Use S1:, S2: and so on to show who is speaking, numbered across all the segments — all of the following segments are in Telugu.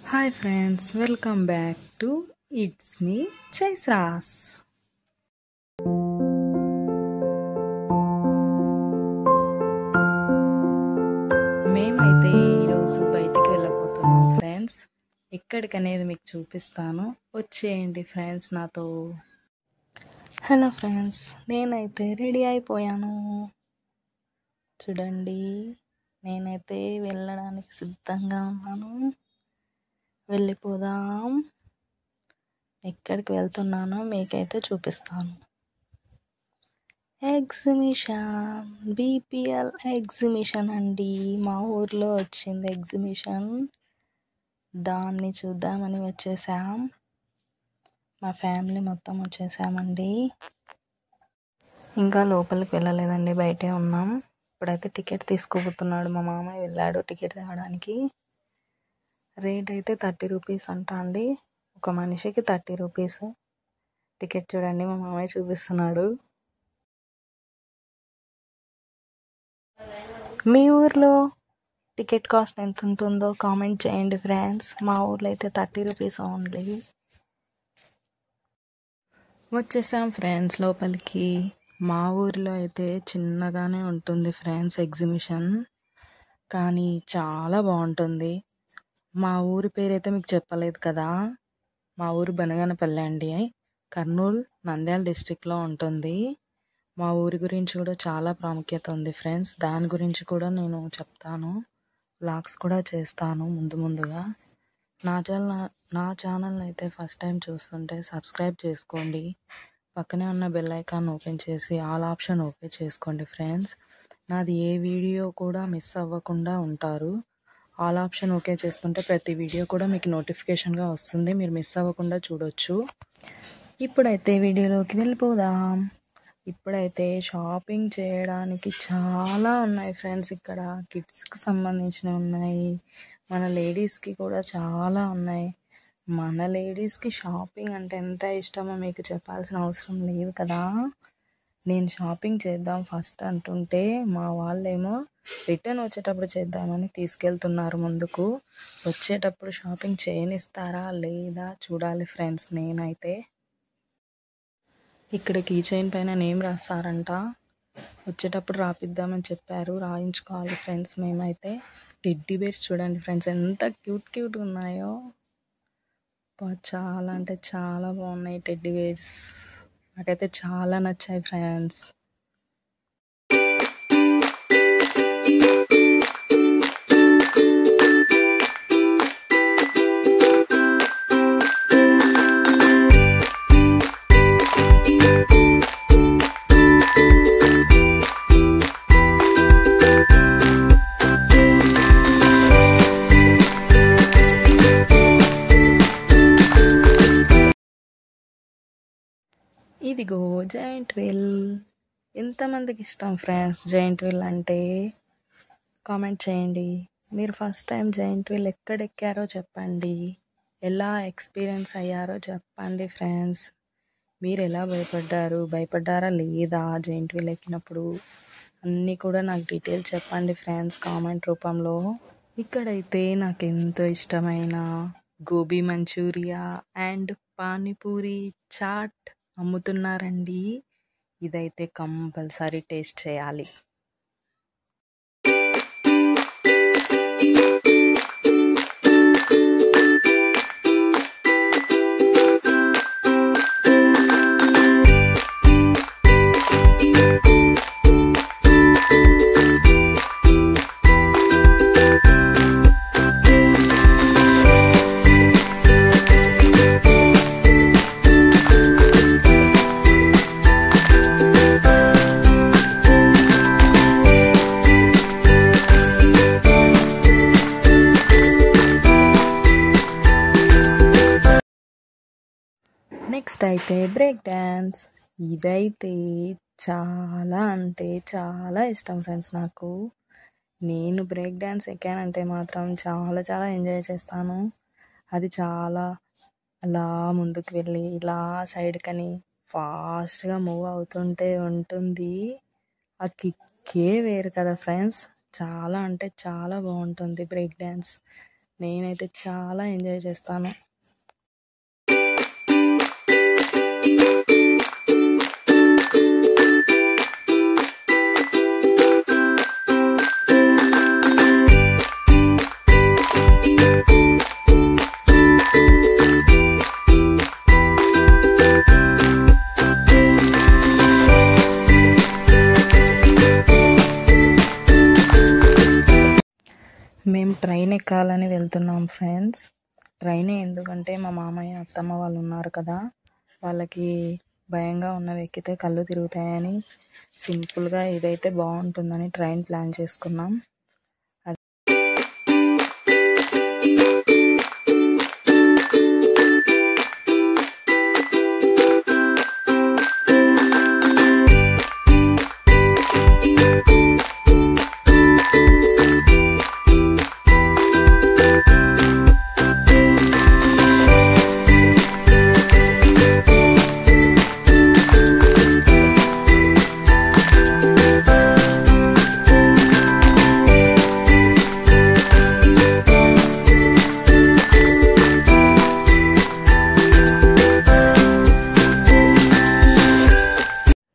S1: Hi friends, welcome back to it's me చైస్రాస్. మేమైతే ఈరోజు బయటికి వెళ్ళబోతున్నాం ఫ్రెండ్స్. ఎక్కడికనేది మీకు చూపిస్తాను, వచ్చేయండి ఫ్రెండ్స్ నాతో. హలో ఫ్రెండ్స్, నేనైతే రెడీ అయిపోయాను. చూడండి, నేనైతే వెళ్ళడానికి సిద్ధంగా ఉన్నాను. వెళ్ళిపోదాం. ఎక్కడికి వెళ్తున్నానో మీకైతే చూపిస్తాను. ఎగ్జిబిషన్, బీపీఎల్ ఎగ్జిబిషన్ అండి. మా ఊర్లో వచ్చింది ఎగ్జిబిషన్. దాన్ని చూద్దామని వచ్చేసాం. మా ఫ్యామిలీ మొత్తం వచ్చేసామండి. ఇంకా లోపలికి వెళ్ళలేదండి, బయటే ఉన్నాం. ఇప్పుడైతే టికెట్ తీసుకోబోతున్నాడు మా మామయ్య. వెళ్ళాడు టికెట్ తేవడానికి. రేట్ అయితే 30 రూపీస్ అంట అండి. ఒక మనిషికి 30 రూపీస్. టికెట్ చూడండి, మా మామయ్య చూపిస్తున్నాడు. మీ ఊర్లో టికెట్ కాస్ట్ ఎంత ఉంటుందో కామెంట్ చేయండి ఫ్రెండ్స్. మా ఊర్లో అయితే 30 రూపీస్ ఓన్లీ. వచ్చేసాం ఫ్రెండ్స్ లోపలికి. మా ఊర్లో అయితే చిన్నగానే ఉంటుంది ఫ్రెండ్స్ ఎగ్జిబిషన్, కానీ చాలా బాగుంటుంది. మా ఊరి పేరైతే మీకు చెప్పలేదు కదా. మా ఊరు బనగానపల్లి అండి, కర్నూలు నంద్యాల డిస్ట్రిక్ట్లో ఉంటుంది. మా ఊరి గురించి కూడా చాలా ప్రాముఖ్యత ఉంది ఫ్రెండ్స్. దాని గురించి కూడా నేను చెప్తాను, వ్లాగ్స్ కూడా చేస్తాను ముందుగా. నా ఛానల్ అయితే ఫస్ట్ టైం చూస్తుంటే సబ్స్క్రైబ్ చేసుకోండి. పక్కనే ఉన్న బెల్ ఐకాన్ ఓపెన్ చేసి ఆల్ ఆప్షన్ ఓపెన్ చేసుకోండి ఫ్రెండ్స్. నాది ఏ వీడియో కూడా మిస్ అవ్వకుండా ఉంటారు. ఆల్ ఆప్షన్ ఓకే చేసుకుంటే ప్రతి వీడియో కూడా మీకు నోటిఫికేషన్గా వస్తుంది. మీరు మిస్ అవ్వకుండా చూడొచ్చు. ఇప్పుడైతే వీడియోలోకి వెళ్ళిపోదాం. ఇప్పుడైతే షాపింగ్ చేయడానికి చాలా ఉన్నాయి ఫ్రెండ్స్. ఇక్కడ కిడ్స్కి సంబంధించినవి ఉన్నాయి, మన లేడీస్కి కూడా చాలా ఉన్నాయి. మన లేడీస్కి షాపింగ్ అంటే ఎంత ఇష్టమో మీకు చెప్పాల్సిన అవసరం లేదు కదా. నేను షాపింగ్ చేద్దాం ఫస్ట్ అంటుంటే మా వాళ్ళేమో రిటర్న్ వచ్చేటప్పుడు చేద్దామని తీసుకెళ్తున్నారు ముందుకు. వచ్చేటప్పుడు షాపింగ్ చేయనిస్తారా లేదా చూడాలి ఫ్రెండ్స్. నేనైతే ఇక్కడ కీ చైన్ పైన నేమ్ రాస్తారంట, వచ్చేటప్పుడు రాపిద్దామని చెప్పారు, రాయించుకోవాలి ఫ్రెండ్స్. మేమైతే టెడ్డీ బేర్స్ చూడండి ఫ్రెండ్స్, ఎంత క్యూట్ ఉన్నాయో. చాలా అంటే చాలా బాగున్నాయి టెడ్డీ బేర్స్. నాకైతే చాలా నచ్చాయి ఫ్రెండ్స్. ఇదిగో జైంట్ వీల్. ఎంతమందికి ఇష్టం ఫ్రెండ్స్ జైంట్ వీల్ అంటే? కామెంట్ చేయండి. మీరు ఫస్ట్ టైం జైంట్ వీల్ ఎక్కడెక్కారో చెప్పండి, ఎలా ఎక్స్పీరియన్స్ అయ్యారో చెప్పండి ఫ్రెండ్స్. మీరు ఎలా భయపడ్డారా లేదా జైంట్ వీల్ ఎక్కినప్పుడు? అన్నీ కూడా నాకు డీటెయిల్ చెప్పండి ఫ్రెండ్స్ కామెంట్ రూపంలో. ఇక్కడైతే నాకు ఎంతో ఇష్టమైన గోబీ మంచూరియా అండ్ పానీపూరి చాట్ అమ్ముతున్నారండి. ఇదైతే కంపల్సరీ టేస్ట్ చేయాలి. నెక్స్ట్ అయితే బ్రేక్ డ్యాన్స్. ఇదైతే చాలా అంటే చాలా ఇష్టం ఫ్రెండ్స్ నాకు. నేను బ్రేక్ డ్యాన్స్ ఎక్కానంటే మాత్రం చాలా ఎంజాయ్ చేస్తాను. అది చాలా అలా ముందుకు వెళ్ళి ఇలా సైడ్కని ఫాస్ట్గా మూవ్ అవుతుంటే ఉంటుంది. ఆ కిక్కే వేరు కదా ఫ్రెండ్స్. చాలా అంటే చాలా బాగుంటుంది బ్రేక్ డ్యాన్స్. నేనైతే చాలా ఎంజాయ్ చేస్తాను. మేము ట్రైన్ ఎక్కాలని వెళ్తున్నాం ఫ్రెండ్స్. ట్రైన్ ఎందుకంటే మా మామయ్య అత్తమ్మ వాళ్ళు ఉన్నారు కదా, వాళ్ళకి భయంగా ఉన్నవి ఎక్కితే కళ్ళు తిరుగుతాయని సింపుల్గా ఇదైతే బాగుంటుందని ట్రైన్ ప్లాన్ చేసుకున్నాం.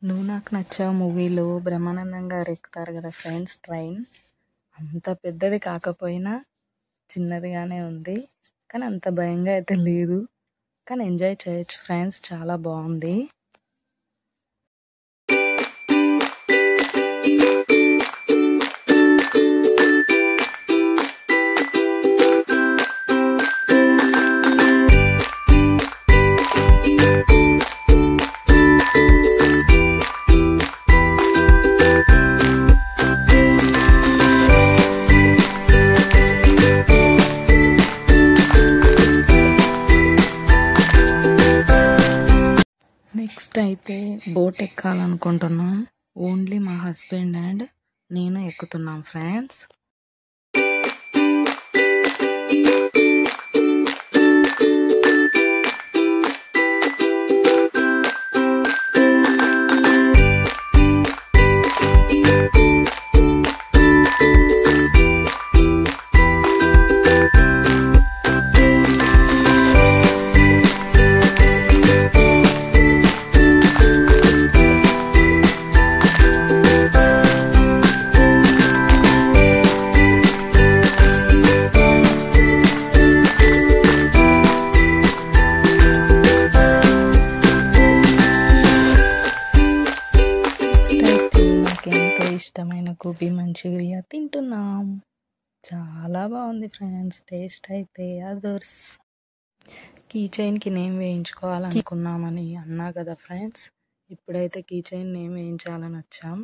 S1: నువ్వు నాకు నచ్చావు మూవీలో బ్రహ్మానందం గారు ఎక్కుతారు కదా ఫ్రెండ్స్ ట్రైన్. అంత పెద్దది కాకపోయినా చిన్నదిగానే ఉంది, కానీ అంత భయంగా అయితే లేదు. కానీ ఎంజాయ్ చేయొచ్చు ఫ్రెండ్స్, చాలా బాగుంది. నెక్స్ట్ అయితే బోట్ ఎక్కాలనుకుంటున్నాం. ఓన్లీ మా హస్బెండ్ అండ్ నేను ఎక్కుతున్నాం ఫ్రెండ్స్. ఎంతో ఇష్టమైన గోబీ మంచూరియా తింటున్నాం. చాలా బాగుంది ఫ్రెండ్స్, టేస్ట్ అయితే అదర్స్. కీ చైన్కి నేమ్ వేయించుకోవాలనుకున్నామని అన్నా కదా ఫ్రెండ్స్, ఇప్పుడైతే కీ చైన్ నేమ్ వేయించాలని వచ్చాం.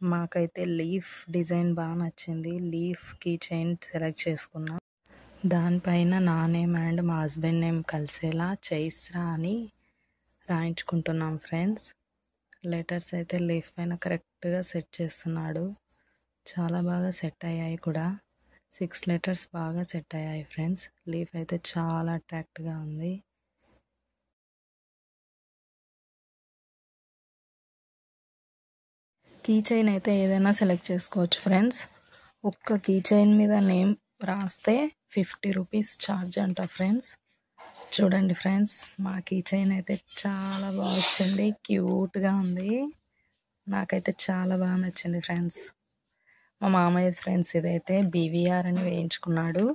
S1: మాకైతే లీఫ్ డిజైన్ బాగా నచ్చింది, లీఫ్ కీ చైన్ సెలెక్ట్ చేసుకున్నాం. దానిపైన నా నేమ్ అండ్ మా హస్బెండ్ నేమ్ కలిసేలా చైస్రా అని రాయించుకుంటున్నాం ఫ్రెండ్స్. లెటర్స్ అయితే లీఫ్ పైన కరెక్ట్గా సెట్ చేస్తున్నాడు, చాలా బాగా సెట్ అయ్యాయి కూడా. 6 లెటర్స్ బాగా సెట్ అయ్యాయి ఫ్రెండ్స్. లీఫ్ అయితే చాలా అట్రాక్ట్గా ఉంది. కీ చైన్ అయితే ఏదైనా సెలెక్ట్ చేసుకోవచ్చు ఫ్రెండ్స్. ఒక్క కీ చైన్ మీద నేమ్ రాస్తే 50 రూపీస్ ఛార్జ్ అంట ఫ్రెండ్స్. చూడండి ఫ్రెండ్స్, మా కీ చైన్ అయితే చాలా బాగా వచ్చింది, క్యూట్గా ఉంది. నాకైతే చాలా బాగా నచ్చింది ఫ్రెండ్స్. మా మామయ్య ఫ్రెండ్స్ ఇదైతే బీవీఆర్ అని వేయించుకున్నాడు.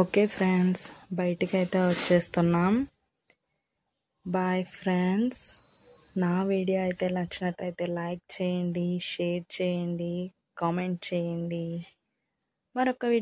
S1: ఓకే ఫ్రెండ్స్, బయటికి అయితే వచ్చేస్తున్నాం. Bye friends. నా వీడియో అయితే నచ్చినట్టయితే లైక్ చేయండి, షేర్ చేయండి, కామెంట్ చేయండి. మరొక వీడియో